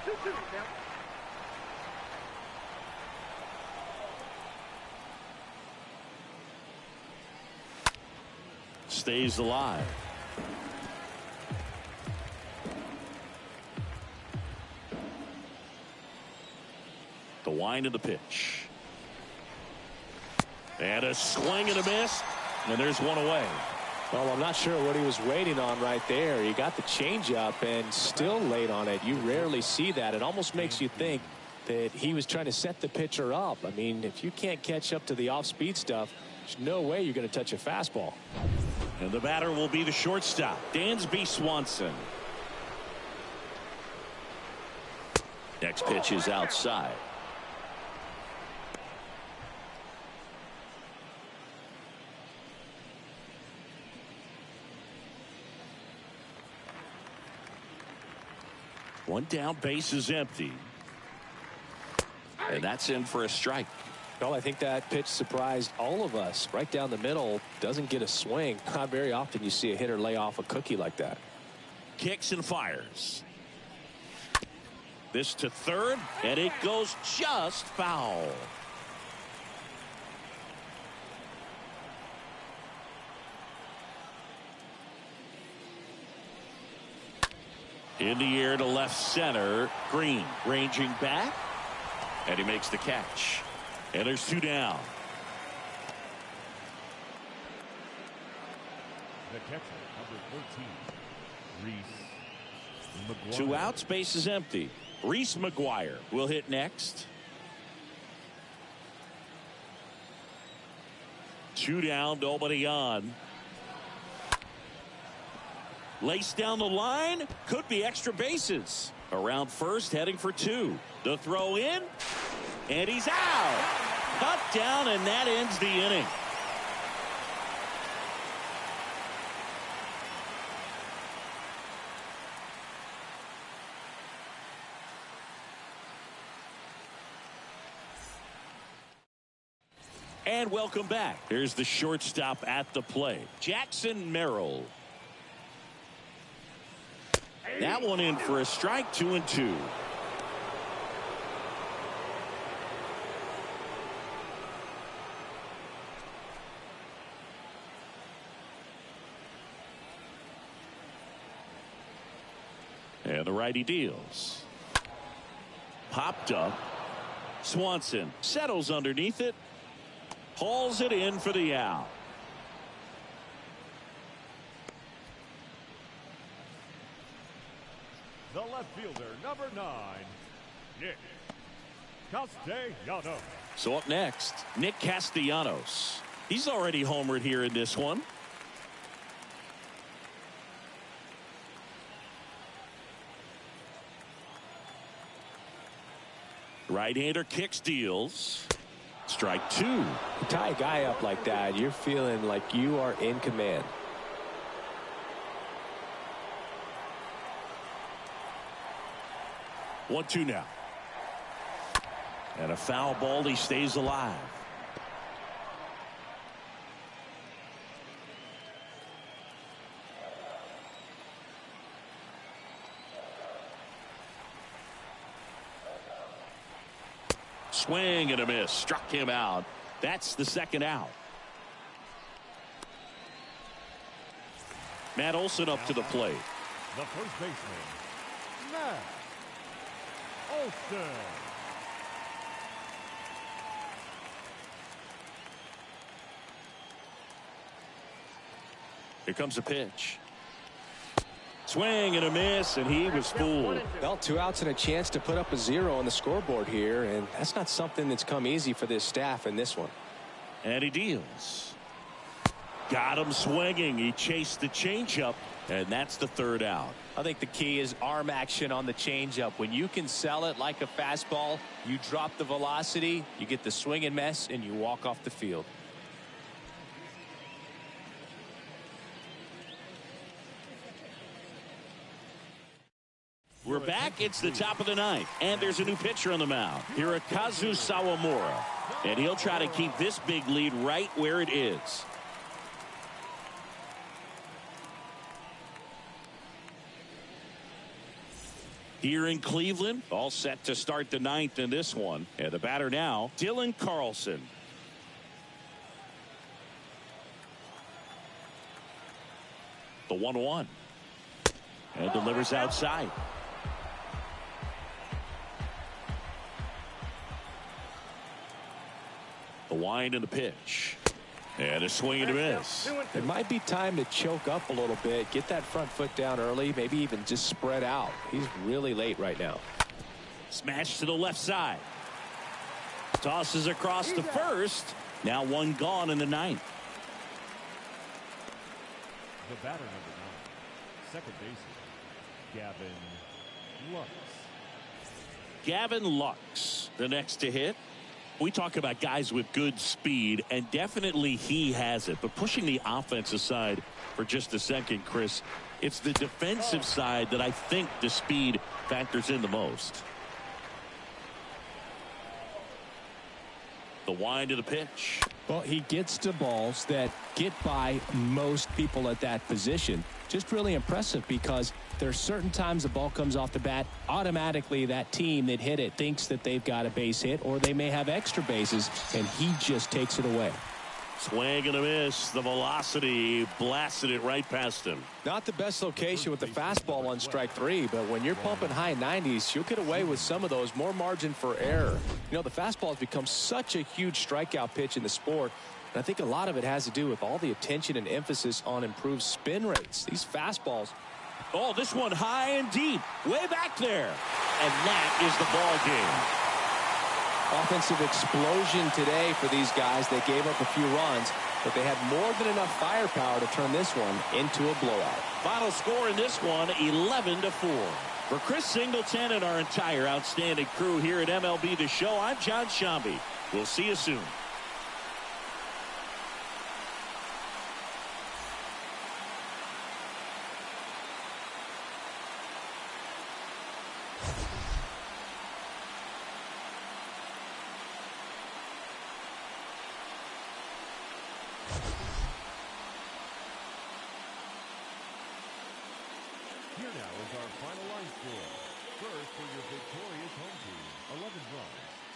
2. 2-2 now. Stays alive. The wind of the pitch. And a swing and a miss. And there's one away. Well, I'm not sure what he was waiting on right there. He got the changeup and still late on it. You rarely see that. It almost makes you think that he was trying to set the pitcher up. I mean, if you can't catch up to the off-speed stuff, there's no way you're going to touch a fastball. And the batter will be the shortstop, Dansby Swanson. Next pitch is outside. One down, base is empty. And that's in for a strike. Well, I think that pitch surprised all of us. Right down the middle, doesn't get a swing. Not very often you see a hitter lay off a cookie like that. Kicks and fires. This to third, and it goes just foul. In the air to left center. Green ranging back. And he makes the catch. And there's 2 down. The catcher, number 14, Reese McGuire. 2 outs, base is empty. Reese McGuire will hit next. 2 down, nobody on. Laced down the line, could be extra bases. Around first, heading for 2. The throw in, and he's out. Cut down, and that ends the inning. And welcome back. Here's the shortstop at the plate, Jackson Merrill. That one in for a strike, 2-2. And the righty deals. Popped up. Swanson settles underneath it. Hauls it in for the out. The left fielder, number 9, Nick Castellanos. So up next, Nick Castellanos. He's already homered here in this one. Right-hander kicks, deals. Strike 2. You tie a guy up like that, you're feeling like you are in command. 1-2 now. And a foul ball. He stays alive. Swing and a miss. Struck him out. That's the second out. Matt Olson up to the plate. The first baseman, Matt Olson. Here comes a pitch. Swing and a miss, and he was fooled. Well, 2 outs and a chance to put up a 0 on the scoreboard here, and that's not something that's come easy for this staff in this one. And he deals. Got him swinging. He chased the changeup, and that's the third out. I think the key is arm action on the changeup. When you can sell it like a fastball, you drop the velocity, you get the swing and miss, and you walk off the field. We're back. It's the top of the ninth, and there's a new pitcher on the mound, Hirokazu Sawamura, and he'll try to keep this big lead right where it is. Here in Cleveland, all set to start the ninth in this one, and the batter now, Dylan Carlson. The 1-1, and delivers outside. The wind and the pitch. And a swing and a miss. It might be time to choke up a little bit, get that front foot down early, maybe even just spread out. He's really late right now. Smash to the left side. Tosses across the first. Now one gone in the ninth. The batter, number 9, second baseman, Gavin Lux. Gavin Lux, the next to hit. We talk about guys with good speed, and definitely he has it. But pushing the offense aside for just a second, Chris, it's the defensive side that I think the speed factors in the most. The wind of the pitch. Well, he gets to balls that get by most people at that position. Just really impressive because there's certain times the ball comes off the bat, automatically that team that hit it thinks that they've got a base hit or they may have extra bases, and he just takes it away. Swing and a miss. The velocity blasted it right past him. Not the best location with the fastball on strike 3, but when you're pumping high 90s, you'll get away with some of those, more margin for error. You know, the fastball has become such a huge strikeout pitch in the sport, and I think a lot of it has to do with all the attention and emphasis on improved spin rates. These fastballs. Oh, this one high and deep, way back there. And that is the ball game. Offensive explosion today for these guys. They gave up a few runs, but they had more than enough firepower to turn this one into a blowout. Final score in this one, 11-4. For Chris Singleton and our entire outstanding crew here at MLB The Show, I'm John Shambi. We'll see you soon. Here now is our final line score. First for your victorious home team, 11 runs.